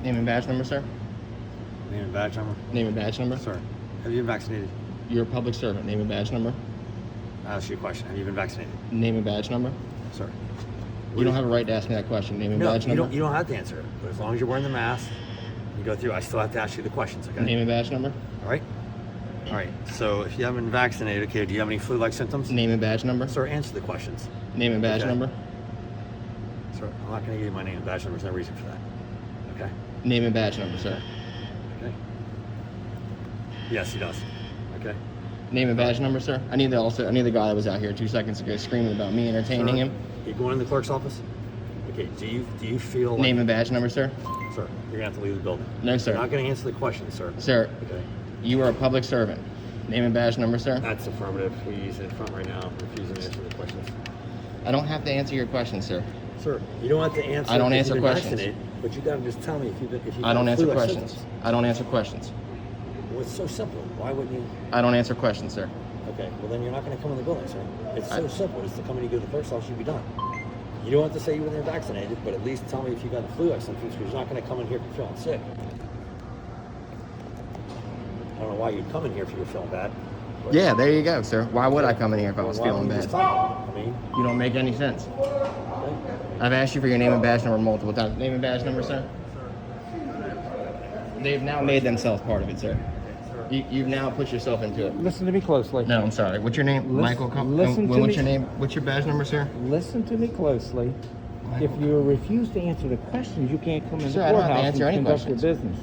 Name and badge number, sir. Name and badge number? Name and badge number. Sir, have you been vaccinated? You're a public servant. Name and badge number. I'll ask you a question. Have you been vaccinated? Name and badge number. Sir. You don't have a right to ask me that question. Name and badge number. You don't have to answer it. But as long as you're wearing the mask, you go through, I still have to ask you the questions, okay? Name and badge number. All right? All right. So if you haven't been vaccinated, okay, do you have any flu-like symptoms? Name and badge number. Sir, answer the questions. Name and badge number. Sir, I'm not going to give you my name and badge number. There's no reason for that. Okay? Name and badge number, sir. Okay. Yes, he does. Okay. Name and badge number, sir. I need the guy that was out here 2 seconds ago screaming about me entertaining him. You going in the clerk's office? Okay. Do you feel like... Name and badge number, sir. Sir, you're gonna have to leave the building. No, sir. You're not gonna answer the question, sir. Sir. Okay. You are a public servant. Name and badge number, sir. That's affirmative. We use it in front right now. Refusing to answer the questions. I don't have to answer your questions, sir. Sir, you don't have to answer. I don't answer questions. But you gotta just tell me if you. I don't answer questions. I don't answer questions. Well, it's so simple. Why wouldn't you? I don't answer questions, sir. Okay. Well, then you're not gonna come in the building, sir. It's so simple. It's to come in and go to the clerk's office. You'd be done. You don't have to say you were there vaccinated, but at least tell me if you got the flu-like symptoms, because you're not going to come in here if you're feeling sick. I don't know why you'd come in here if you were feeling bad. Yeah, there you go, sir. Why would I come in here if I was feeling bad? I mean, you don't make any sense. Okay. I've asked you for your name and badge number multiple times. Name and badge number, sir? They've now made themselves part of it, sir. You've now put yourself into it. Listen to me closely. No, I'm sorry. What's your name? Michael. Listen to what's me. your name? What's your badge number, sir? Listen to me closely. If you refuse to answer the questions, you can't come in Sir, the I don't have to courthouse answer and any conduct your questions. business.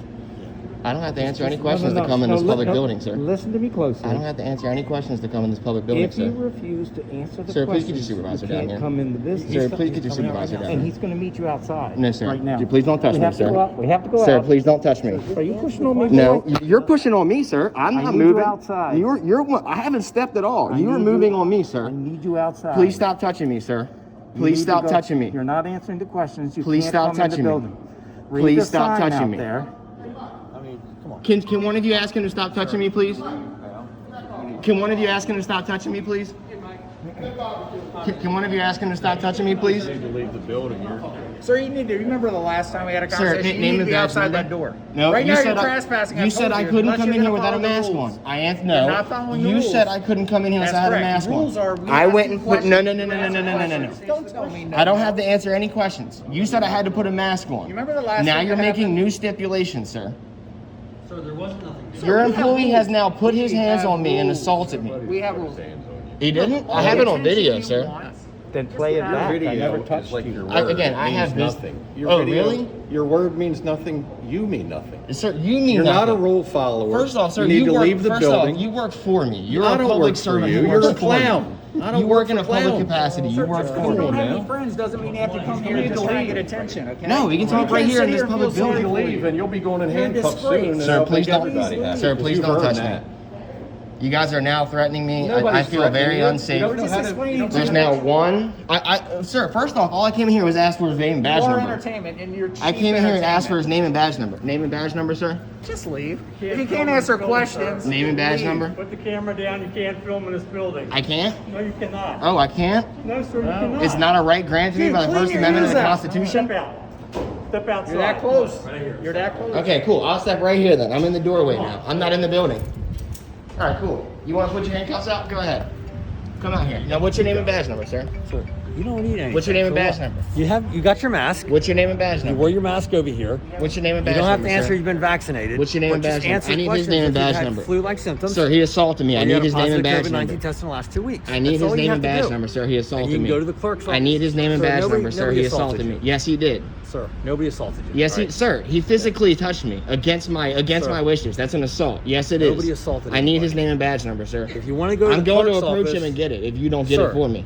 I don't have to answer any questions to come in this public building, sir. Listen to me closely. I don't have to answer any questions to come in this public building, If sir. you refuse to answer the Sir, please questions, get your supervisor you down can't here. come in the business. Sir, please get your supervisor down And here. he's going to meet you outside. No, sir. Right now. Please don't touch we me, have to sir. go out. We have to go Sir, out. please don't touch me. Are you pushing on me? No, boy? you're pushing on me, sir. I'm not need you moving. outside. I haven't stepped at all. I You are need moving you- on me, I sir. need you outside. Please stop touching me, sir. You Please need to stop go- touching me. You're not answering the questions. You Please can't stop come in the touching me. building. Read Please the stop sign touching out me. There. I mean, come on. Can one of you ask him to stop touching me, please? Can one of you ask him to stop touching me, please? Can one of you ask him to stop touching me, please? To leave the building. Sir, you need to remember the last time we had a Sir, conversation. name you need and to be badge outside number. that door. No, right you now said you're I, trespassing. you said I couldn't come in here without a mask on. I answered no. You're not following the You rules. said I couldn't come in here unless I had a That's mask correct. Rules are, on. we I ask went you and put no. questions. Don't tell me no. I don't have to answer any questions. You said I had to put a mask on. You remember the last Now time you're that making happened? new stipulations, sir. Sir, there was nothing. Your we have employee has rules. now put his We hands have on me and rules. assaulted me. We have rules. He didn't? I have it on video, sir. Then play it back. I never touched like you. your I- word. again, It I have means this- nothing. Oh, really? Your word means nothing. You mean nothing. Sir, you mean You're not a nothing. rule follower. First off, sir, you need to work, leave the first building. Off, you work for me. You're I a don't public work for servant. you. who You're works a for me. clown. I don't You work work in for a public clowns. capacity. You work Sir, for you don't me. have now. any friends doesn't mean you have to come here to try and get attention, okay? No, we can talk You right can't here in sit this and public feel sorry You building. for leave and you'll be going in You're a handcuffs disgrace. soon. And Sir, I'll please make don't- everybody happy, Sir, because please you've don't earned touch me. that. You guys are now threatening me. I Nobody's feel threatening very you. unsafe. You don't know Just how to- explain you don't to There's you. now one. Sir, first off, all I came in here was ask for his name and badge You are number. entertainment and you're I cheap came in here and asked for entertainment. his name and badge number. Name and badge number, sir? Just leave. If you can't answer questions, Name and badge leave. number? Put the camera down. You can't film in this building. I can't? No, you cannot. Oh, I can't? No, sir, you cannot. It's not a right granted to me Dude, by the clean First your Amendment of the ears out. Constitution? Step out. Step outside. You're that close. Right here. You're that close. Okay, cool. I'll step right here then. I'm in the doorway now. I'm not in the building. All right, cool. You want to put your handcuffs out? Go ahead. Come out here. Now, what's your name and badge number, sir? Sir, you don't need anything. What's your name and So badge what? number? You got your mask. What's your name and badge You number? wore your mask over here. What's your name and You badge don't have number, to answer sir? you've been vaccinated. What's your name and but just badge number? answer I need his questions name and if you've badge had number. Flu-like symptoms. Sir, he assaulted me. I or you need had a his name and positive badge COVID-19 number. test in the last 2 weeks. I need That's his all you name have and to badge do. number, sir. He assaulted And you me. can go to the clerk's I need his name and Sir, badge nobody- number, sir. nobody He assaulted me. you. Yes, he did. Sir, nobody assaulted you. Yes, right? sir. He physically touched me against my Sir. wishes. That's an assault. Yes, it is. Nobody assaulted I need his anybody. name and badge number, sir. If you want to go to I'm the going to clerk's approach office, him and get it if you don't get Sir. it for me.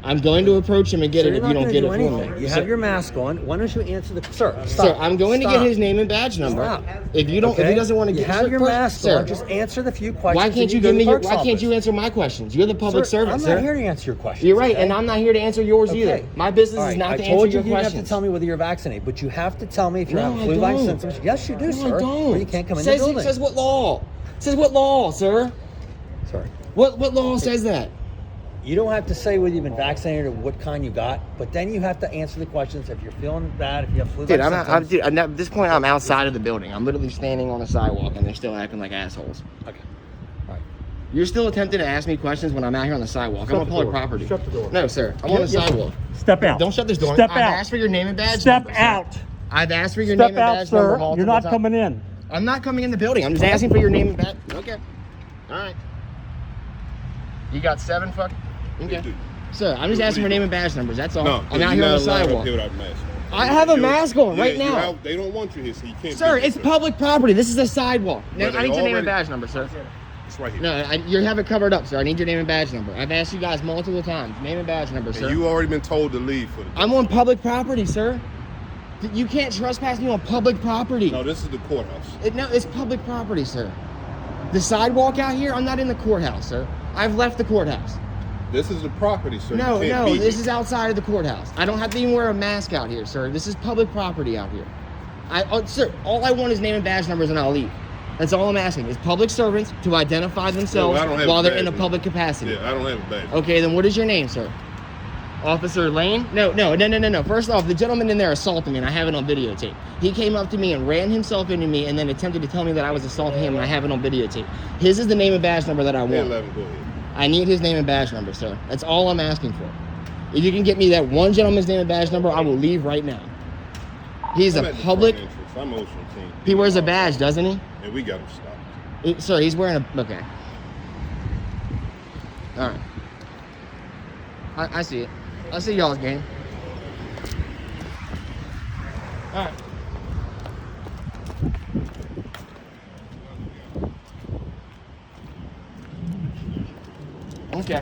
I'm going to approach him and get Sir, it if you're you not don't gonna get do it for anything. me. You have your mask on. Why don't you answer the... Sir, stop. Sir, I'm going to Stop. get his name and badge number. Stop. If you don't, if Okay? he doesn't want to You get have your Sir, mask sir, on. Just answer the few questions. why can't and you go give to me the your? clerk's Why can't office. you answer my questions? You're the public Sir, servant, I'm sir. not here to answer your questions. You're right, okay? and I'm not here to answer yours either. Okay. My business All is right, not I to told answer you your you didn't questions. have to tell me whether you're vaccinated, but you have to tell me if you're No, having I flu-like don't. symptoms. Yes, you do, No, sir. I don't. Or you can't come in says, the building. It says what law? It says what law, sir? Sorry. What law says that? You don't have to say whether you've been vaccinated or what kind you got, but then you have to answer the questions if you're feeling bad, if you have flu-like Dude, symptoms. dude, at this point, I'm outside of the building. I'm literally standing on the sidewalk, and they're still acting like assholes. Okay. All right. You're still attempting to ask me questions when I'm out here on the sidewalk. Shut I'm on the public door. property. Shut the door. No, sir. I'm on the sidewalk. Step out. Don't shut this door. Step I've out. asked for your name and badge Step number, sir. out. I've asked for your Step name and out, badge number sir. multiple You're not times. coming in. I'm not coming in the building. I'm just asking for your name and badge. Okay. All right. You got 7 fuck. Okay. Sir, I'm just asking for name and badge numbers. That's all. No, I'm out here on the sidewalk. I have a mask on right now. They don't want you here, so you can't. Sir, be here, it's public property. This is a sidewalk. But I need your name and already- badge number, sir. It's right here. No, you have it covered up, sir. I need your name and badge number. I've asked you guys multiple times. Name and badge number, sir. And you already been told to leave for the. I'm on public property, sir. You can't trespass me on public property. No, this is the courthouse. No, it's public property, sir. The sidewalk out here, I'm not in the courthouse, sir. I've left the courthouse. This is the property, sir. No, you can't be this here. is outside of the courthouse. I don't have to even wear a mask out here, sir. This is public property out here. Sir, all I want is name and badge numbers and I'll leave. That's all I'm asking is public servants to identify themselves I don't have while a they're in a badge. public capacity. Yeah, I don't have a badge. Okay, then what is your name, sir? Officer Lane? No. First off, the gentleman in there assaulted me and I have it on videotape. He came up to me and ran himself into me and then attempted to tell me that I was assaulting him and I have it on videotape. His is the name and badge number that I Hey, want. 11, go ahead. I need his name and badge number, sir. That's all I'm asking for. If you can get me that one gentleman's name and badge number, I will leave right now. He's I'm a at the public... front entrance. I'm Ocean King. He wears a badge, doesn't he? And we got him stopped. Sir, he's wearing a... Okay. All right. I see it. I see y'all's game. All right. Okay.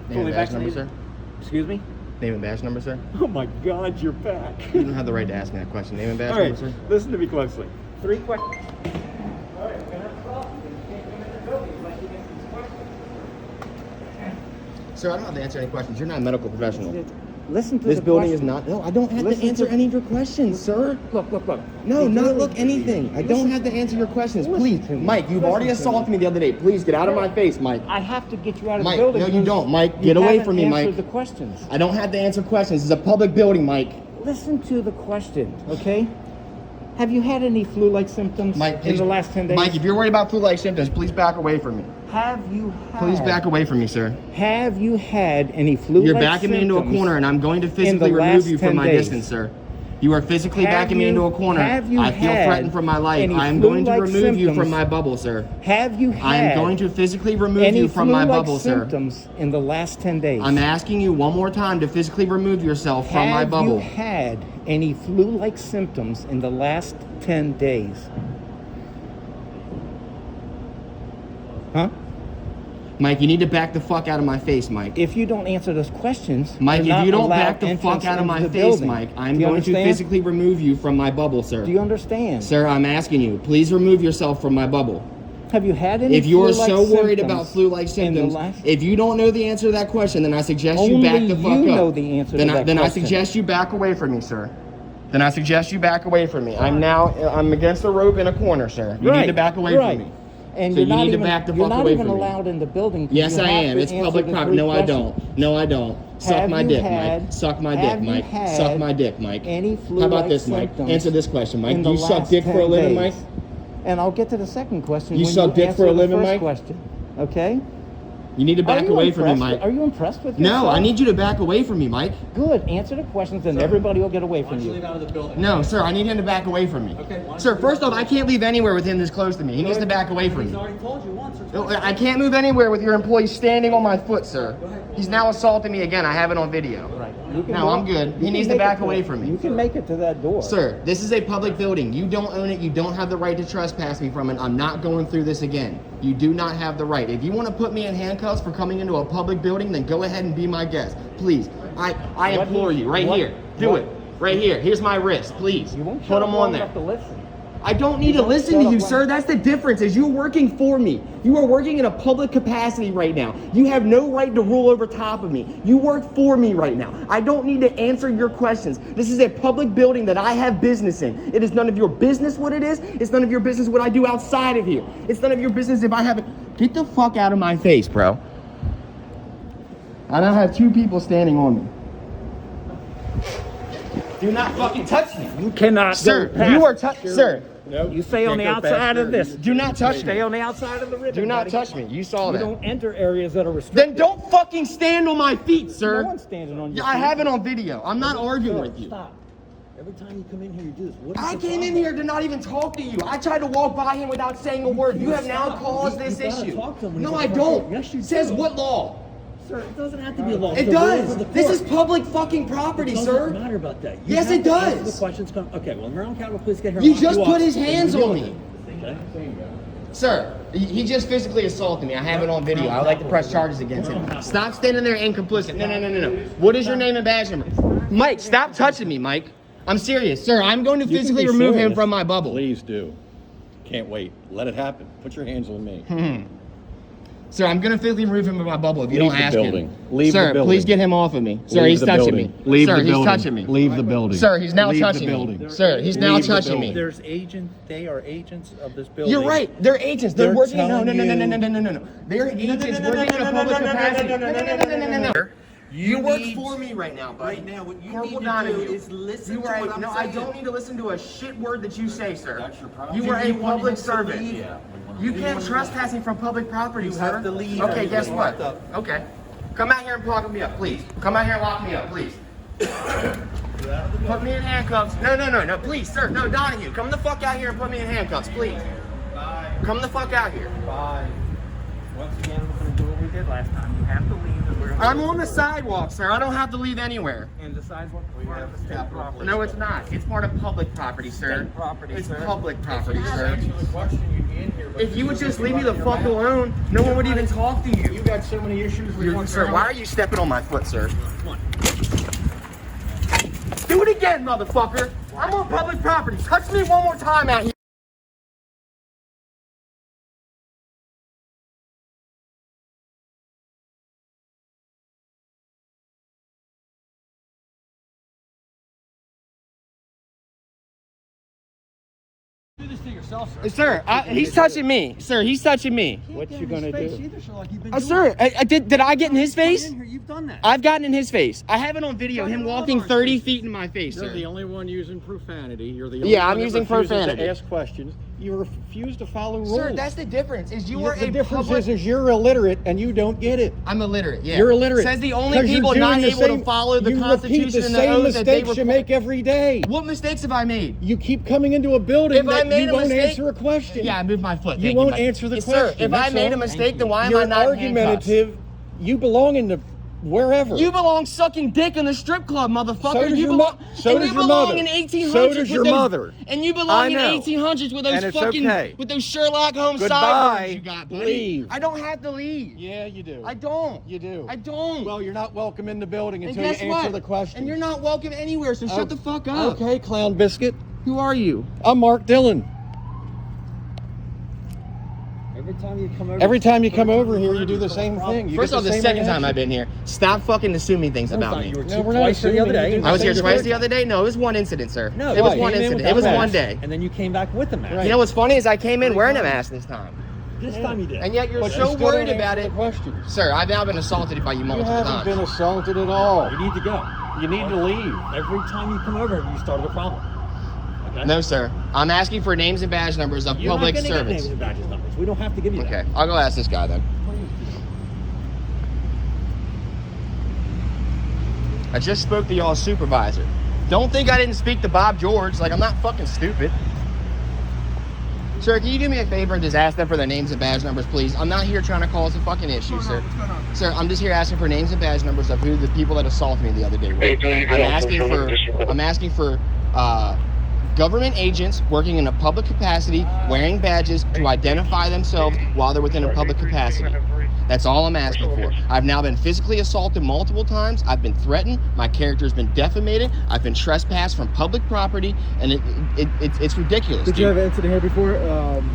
Name and badge number, sir? Excuse me? Name and badge number, sir? Oh my God, you're back. You don't have the right to ask me that question. Name and badge All right, number, sir? listen to me closely. 3 questions. Sir, I don't have to answer any questions. You're not a medical professional. Listen to This the building is question. not... No, I don't have Listen to answer to- any of your questions, sir. Look. No, You not really- look anything. I don't have to answer your questions. Listen Please, to me. Mike, you've Listen already to assaulted me. me the other day. Please get out of my face, Mike. I have to get you out of Mike, the building. no, you because don't, Mike. you Get away haven't from me, Mike. answered the questions. I don't have to answer questions. This is a public building, Mike. Listen to the question, okay? Have you had any flu-like symptoms Mike, in please, the last 10 days? Mike, if you're worried about flu-like symptoms, please back away from me. Have you had... Please back away from me, sir. Have you had any flu-like You're backing me into a symptoms corner, and I'm going to in the physically remove last you from 10 my days? distance, sir. You are physically Have backing me you- into a corner. have you I feel had threatened for my life. any I am going to flu-like remove you from symptoms? my bubble, sir. Have you I had am going to physically remove any you from my flu-like bubble, sir. symptoms in the last 10 days? I'm asking you one more time to physically remove yourself from my Have bubble. you had any flu-like symptoms in the last 10 days? Huh? Mike, you need to back the fuck out of my face, Mike. If you don't answer those questions, Mike, you're if you not don't allowed back the entrance fuck out of into my the face, building. Mike, I'm Do you going to understand? physically remove you from my bubble, sir. Do you understand? Sir, I'm asking you, please remove yourself from my bubble. Have you had any If you're flu-like so worried symptoms about flu-like in the symptoms, last- if you don't know the answer to that question, then I suggest you Only back the fuck up. you know the answer to then that then I question. suggest you back away from me, sir. Then I suggest you back away from me. I'm against the rope in a corner, sir. You need to back away right. from me. And So you're you not need to even, back the you're fuck not away even from me. allowed in the building. Yes, You I have am. to It's answer public the property. 3 No, I questions. don't. No, I don't. Suck Have my you dick, had- Mike. Suck my have dick, you Mike. had Suck my dick, Mike. any How flu-like about this, Mike? symptoms Answer this question, Mike. in Do the you suck last dick for a 10 living, days? Mike? And I'll get to the second question. You when suck dick answer for a the living, first Mike? question. Okay. You need to back Are you away from me, impressed Mike. Are you impressed with No, yourself? I need you to back away from me, Mike. Good. Answer the questions, and everybody will get away from you. out of the building. No, sir, I need him to back away from me. Okay, why don't Sir, you first back off, I can't leave anywhere with him this close to me. He needs to back away from He's me. already told you once or No, twice. I can't move anywhere with your employee standing on my foot, sir. He's now assaulting me again. I have it on video. Right. You can No, walk- I'm good. you He can needs to make back it away from me. You can make it to that door. Sir, this is a public building. You don't own it. You don't have the right to trespass me from it. I'm not going through this again. You do not have the right. If you want to put me in handcuffs for coming into a public building, then go ahead and be my guest. Please. I What implore he- you, right what- here. Do what- it. Right here. Here's my wrist. Please. You won't Put shut them up on long there. enough to listen. I don't need to listen to you, sir. That's the difference, is you're working for me. You are working in a public capacity right now. You have no right to rule over top of me. You work for me right now. I don't need to answer your questions. This is a public building that I have business in. It is none of your business what it is. It's none of your business what I do outside of here. It's none of your business if I haven't... Get the fuck out of my face, bro. I now have 2 people standing on me. Do not fucking touch me. You cannot Sir, go past. you are touch... Sir, Nope. You stay on the outside of this. do not touch Stay me. on the outside of the ribbon. Do not buddy. touch me. You saw You that. don't enter areas that are Then restricted. don't fucking stand on my feet, sir. No one's standing on your Yeah, I feet. have it on video. I'm not arguing Sir, with you. Stop. Every time you come in here, you do this. What is I the came in problem? here to not even talk to you. I tried to walk by him without saying a word. You have now caused You this gotta issue. talk to him when No, he's I in front of don't. you. Yes, you Says do. what law? Sir, it doesn't have to be a law. It The rules does. of the This court. is public fucking property, It sir. doesn't matter about that. You Yes, have it to answer does. The questions come. Okay, well, Maryland Capitol Police get here. You and lock just you put up, his and you hands deal on with me. it. Okay? Sir, he just physically assaulted me. I have it on video. I would like to press charges against him. Stop standing there and complicit. No. What is your name and badge number? Mike, stop touching me, Mike. I'm serious. Sir, I'm going to You can physically be remove him serious. from my bubble. Please do. Can't wait. Let it happen. Put your hands on me. Sir, I'm going to physically remove him from my bubble if you Leave don't the ask building. him. Leave Sir, the building. please get him off of me. Sir, Leave he's the touching building. me. Leave Sir, the he's building. touching me. Leave the building. Sir, he's now Leave the touching me. building. Sir, he's now Leave the touching me. building. There's agents. They are agents of this building. You're right. They're agents. They're They're working. No. telling No. They're agents working in a public capacity. No. You work need- for me right now, buddy. Right now, what you Corporal need to Donahue. do is listen You to are what a, I'm no, I saying. don't need to listen to a shit word that you say, sir. That's your problem. You Do are a you want public him to servant. leave? You can't trespass me from public property, You sir. have to leave. Okay, You're guess getting what? locked up. Okay. Come out here and lock me up, please. Come out here and lock me up, please. Put me in handcuffs. No, please, sir. No, Donahue, come the fuck out here and put me in handcuffs, please. Come the fuck out here. Bye. Once again, we're going to do what we did last time. You have to leave. And we're gonna I'm on the sidewalk, sir. I don't have to leave anywhere. And the sidewalk is part of the state property. No, it's not. It's part of public property, sir. State property, It's sir. public property, sir. If you would just leave me the fuck alone, no one would even talk to you. You got so many issues with one Sir, why are you stepping on my foot, sir? Do it again, motherfucker. I'm on public property. Touch me one more time out here. Do this to yourself, sir. Sir, he's touching me. Sir, he's touching me. What you going to do? Sir, did I get in his face? You've done that. I've gotten in his face. I have it on video, him walking 30 feet in my face, You're sir. the only one using profanity. You're the only Yeah, one I'm that using refuses profanity. to ask questions. You refuse to follow rules. Sir, that's the difference. Is you are the a difference public... is you're illiterate and you don't get it. I'm illiterate, yeah. You're illiterate. Says the only 'Cause you're people doing not the able same- to follow the you Constitution repeat the and the same oath that they mistakes you report. make every day. What mistakes have I made? You keep coming into a building If I that made you a won't mistake- answer a question. Yeah, I moved my foot. You Thank won't Mike. answer the Yes, question. Sir, if I that's made a all. mistake, then why am You're I not in handcuffs? argumentative. You belong in the wherever. You belong sucking dick in the strip club, motherfucker. So does you your belong, so and does you your belong mother. in 1800s. So does with your those- mother. And you I belong in know. 1800s with those And it's fucking okay. with those Sherlock Holmes Goodbye. sideburns you got, buddy. Leave. I don't have to leave. Yeah, you do. I don't. You do. I don't. Well, you're not welcome in the building and until you guess answer what? the question. And you're not welcome anywhere. So shut the fuck up. Okay, clown biscuit. Who are you? I'm Mark Dillon. Every time you come over here, you do the same thing. You First get off, the same second time reaction. I've been here, stop fucking assuming things about me. No, we're not twice here the other assuming day. you do I was here the same twice thing. the other day. No, it was one incident, sir. No, it was you one came in incident. with It was that one mask. day. And then you came back with the mask. Right. You know what's funny is I came in wearing a mask this time, This time you did. and yet you're But you so still worried don't about answer it, the questions. sir. I've now been assaulted by you You multiple haven't times. been assaulted at all. You need to go. You need to leave. Every time you come over, you started a problem. Okay? No, sir. I'm asking for names and badge numbers of You're public not gonna get servants. names and badges numbers. We don't have to give you Okay, that. I'll go ask this guy then. I just spoke to y'all's supervisor. Don't think I didn't speak to Bob George. Like, I'm not fucking stupid. Sir, can you do me a favor and just ask them for their names and badge numbers, please? I'm not here trying to cause a fucking issue, sir. Sir, I'm just here asking for names and badge numbers of who the people that assaulted me the other day were. I'm asking for government agents working in a public capacity, wearing badges to identify themselves while they're within a public capacity. That's all I'm asking for. I've now been physically assaulted multiple times. I've been threatened. My character's been defamated. I've been trespassed from public property, and it's ridiculous. Did you have an incident here before?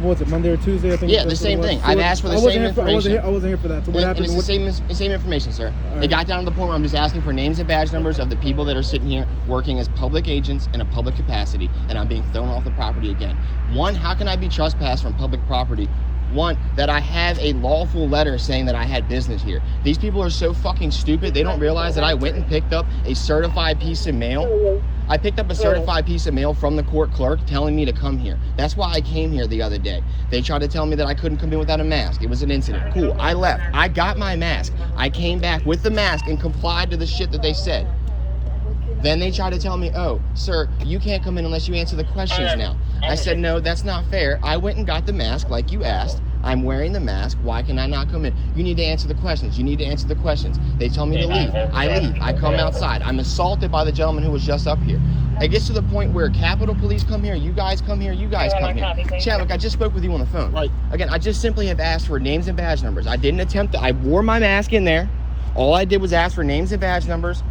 What was it, Monday or Tuesday? I think. Yeah, the same thing. I've asked for the same information. I wasn't here for that. So what happened? And it's the same information, sir. It got down to the point where I'm just asking for names and badge numbers of the people that are sitting here working as public agents in a public capacity, and I'm being thrown off the property again. One, how can I be trespassed from public property? One, that I have a lawful letter saying that I had business here. These people are so fucking stupid. They don't realize that I went and picked up a certified piece of mail. I picked up a certified piece of mail from the court clerk telling me to come here. That's why I came here the other day. They tried to tell me that I couldn't come in without a mask. It was an incident. Cool, I left. I got my mask. I came back with the mask and complied to the shit that they said. Then they tried to tell me, oh, sir, you can't come in unless you answer the questions now. I said, no, that's not fair. I went and got the mask like you asked. I'm wearing the mask. Why can I not come in? You need to answer the questions. You need to answer the questions. They tell me to leave. I leave. I come outside. I'm assaulted by the gentleman who was just up here. It gets to the point where Capitol Police come here, you guys come here, you guys come here. Chadwick, I just spoke with you on the phone. Right. Again, I just simply have asked for names and badge numbers. I didn't attempt to. I wore my mask in there. All I did was ask for names and badge numbers.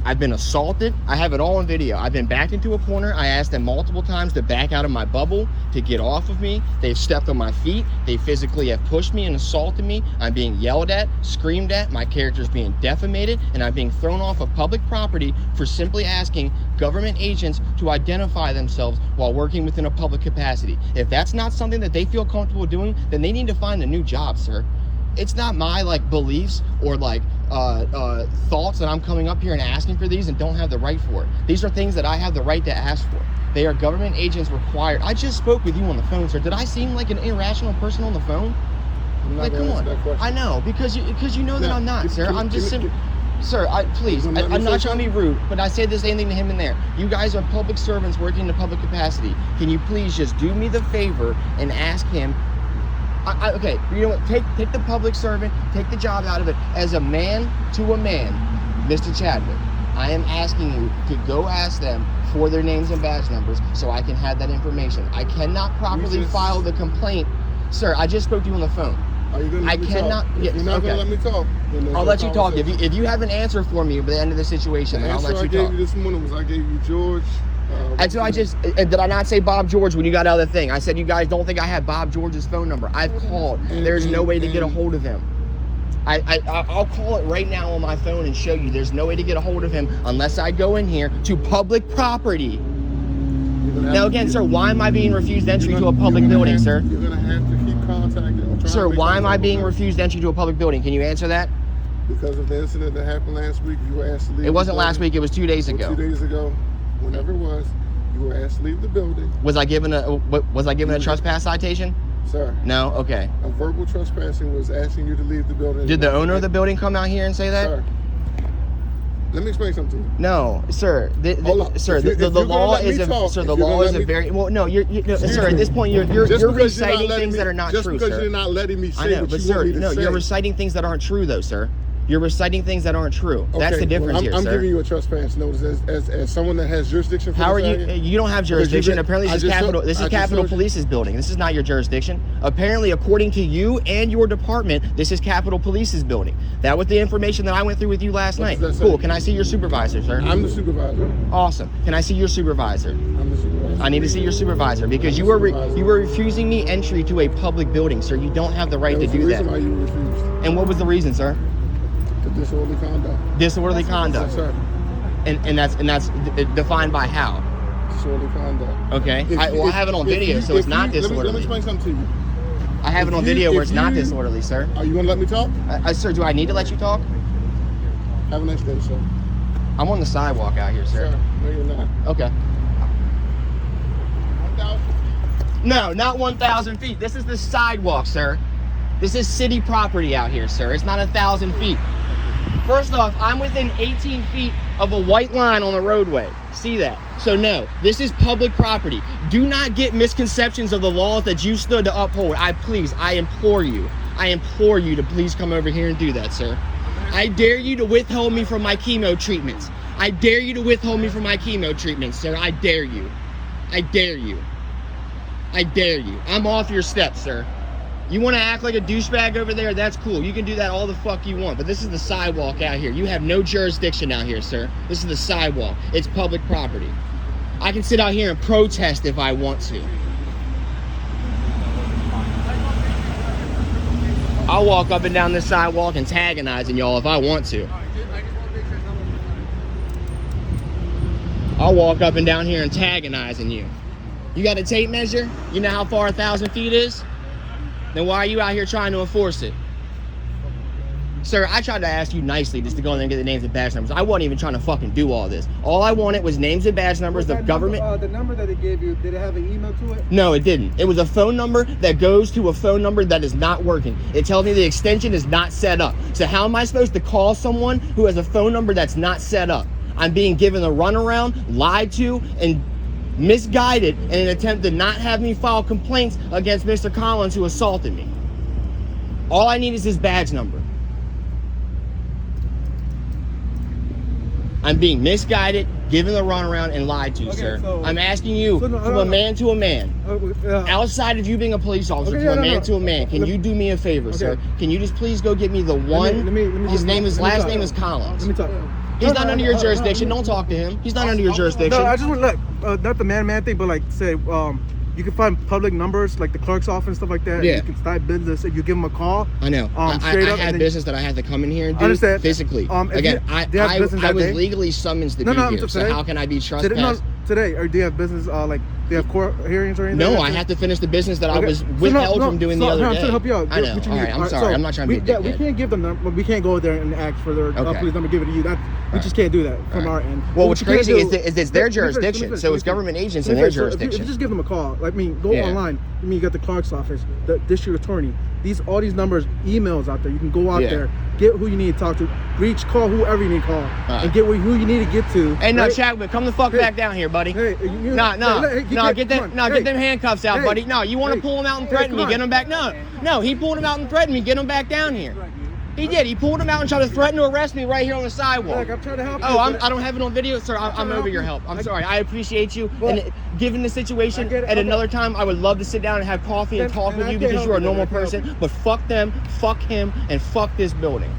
I've been assaulted. I have it all on video. I've been backed into a corner. I asked them multiple times to back out of my bubble, to get off of me. They've stepped on my feet. They physically have pushed me and assaulted me. I'm being yelled at, screamed at. My character's being defamated, and I'm being thrown off of public property for simply asking government agents to identify themselves while working within a public capacity. If that's not something that they feel comfortable doing, then they need to find a new job, sir. It's not my beliefs or thoughts that I'm coming up here and asking for these and don't have the right for it. These are things that I have the right to ask for. They are government agents required. I just spoke with you on the phone, sir. Did I seem like an irrational person on the phone? Come on. I know, because you know that I'm not, sir. I'm just simply... Sir, please, I'm not trying to be rude, but I say the same thing to him in there. You guys are public servants working in a public capacity. Can you please just do me the favor and ask him, okay, you know what, take the public servant, take the job out of it. As a man to a man, Mr. Chadwick, I am asking you to go ask them for their names and badge numbers so I can have that information. I cannot properly file the complaint. Sir, I just spoke to you on the phone. Are you gonna let me talk? If you're not gonna let me talk, then there's I'll no let you talk. conversation. If you have an answer for me by the end of the situation, The then I'll let answer you I talk. gave you this morning was I gave you George. That's what did I not say Bob George when you got out of the thing? I said you guys don't think I have Bob George's phone number. I've called. There's no way to get a hold of him. I'll call it right now on my phone and show you there's no way to get a hold of him unless I go in here to public property. Now again, sir, why am I being refused entry to a public building, sir? You're gonna have to keep contacting. Sir, why am I being refused entry to a public building? Can you answer that? Because of the incident that happened last week, you were asked to leave. It wasn't last week. It was 2 days ago. 2 days ago, whenever it was, you were asked to leave the building. Was I given a trespass citation? Sir. No. Okay. A verbal trespassing was asking you to leave the building. Did the owner of the building come out here and say that? Sir. Let me explain something to you. No, sir. The law is a very well. No, sir. At this point, you're reciting things that are not true, sir. Just because you're not letting me say I know, what but you sir, want me to no, say. you're reciting things that aren't true, though, sir. You're reciting things that aren't true. That's the difference here, I'm sir. giving you a trespass notice as someone that has jurisdiction. How are you? You don't have jurisdiction. Apparently, this is Capitol Police. Police's building. This is not your jurisdiction. Apparently, according to you and your department, this is Capitol Police's building. That was the information that I went through with you last night. Cool. Can I see your supervisor, sir? I'm the supervisor. Awesome. Can I see your supervisor? I'm the supervisor. I need to see your supervisor because you were refusing me entry to a public building, sir. You don't have the right to do that. Why you refused? And what was the reason, sir? The disorderly conduct. Disorderly conduct. Yes, sir. And that's defined by how? Disorderly conduct. Okay. I have it on video, so it's not disorderly. Let me explain something to you. I have it on video where it's not disorderly, sir. Are you gonna let me talk? Sir, do I need to let you talk? Have a nice day, sir. I'm on the sidewalk out here, sir. No, you're not. Okay. 1,000. No, not 1,000 feet. This is the sidewalk, sir. This is city property out here, sir. It's not 1,000 feet. First off, I'm within 18 feet of a white line on the roadway. See that? So no, this is public property. Do not get misconceptions of the laws that you stood to uphold. I implore you to please come over here and do that, sir. I dare you to withhold me from my chemo treatments. I dare you to withhold me from my chemo treatments, sir. I dare you. I dare you. I dare you. I'm off your steps, sir. You want to act like a douchebag over there? That's cool. You can do that all the fuck you want. But this is the sidewalk out here. You have no jurisdiction out here, sir. This is the sidewalk. It's public property. I can sit out here and protest if I want to. I'll walk up and down this sidewalk antagonizing y'all if I want to. I'll walk up and down here antagonizing you. You got a tape measure? You know how far 1,000 feet is? Then why are you out here trying to enforce it? Sir, I tried to ask you nicely just to go in there and get the names and badge numbers. I wasn't even trying to fucking do all this. All I wanted was names and badge numbers of government. The number that they gave you, did it have an email to it? No, it didn't. It was a phone number that goes to a phone number that is not working. It tells me the extension is not set up. So how am I supposed to call someone who has a phone number that's not set up? I'm being given a runaround, lied to, and misguided in an attempt to not have me file complaints against Mr. Collins who assaulted me. All I need is his badge number. I'm being misguided, given the runaround, and lied to, sir. So, I'm asking you, from a man to a man, outside of you being a police officer, from a man to a man, can you do me a favor, sir? Can you just please go get me the one? His last name is Collins. Let me talk. He's not under your jurisdiction. Don't talk to him. He's not under your jurisdiction. No, I just want to not the man thing, but like say, you can find public numbers like the clerk's office and stuff like that. Yeah. You can start business if you give them a call. I know. I had business that I had to come in here and do. I understand. Physically. Again, I was legally summoned to be here. So how can I be trespassed? Today, or do you have business like they have court hearings or anything? No, I have to finish the business that I was withheld from doing the other day. I'm trying to help you out. I know. All right, I'm sorry. I'm not trying to be a dickhead. We can't give them number. We can't go there and ask for their police number, give it to you. We just can't do that from our end. Well, what's crazy is it's their jurisdiction, so it's government agents in their jurisdiction. If you just give them a call, go online. You got the clerk's office, the district attorney. All these numbers, emails out there. You can go out there, get who you need to talk to, call whoever you need to call, and get who you need to get to. Hey, no, Chapman, come the fuck back down here, buddy. Hey, get them handcuffs out, buddy. No, you want to pull him out and threaten me? Get him back. No, he pulled him out and threatened me. Get him back down here. He did. He pulled him out and tried to threaten to arrest me right here on the sidewalk. I'm trying to help you. I don't have it on video, sir. I'm over your help. I'm sorry. I appreciate you. And given the situation, at another time, I would love to sit down and have coffee and talk with you because you're a normal person. But fuck them, fuck him, and fuck this building.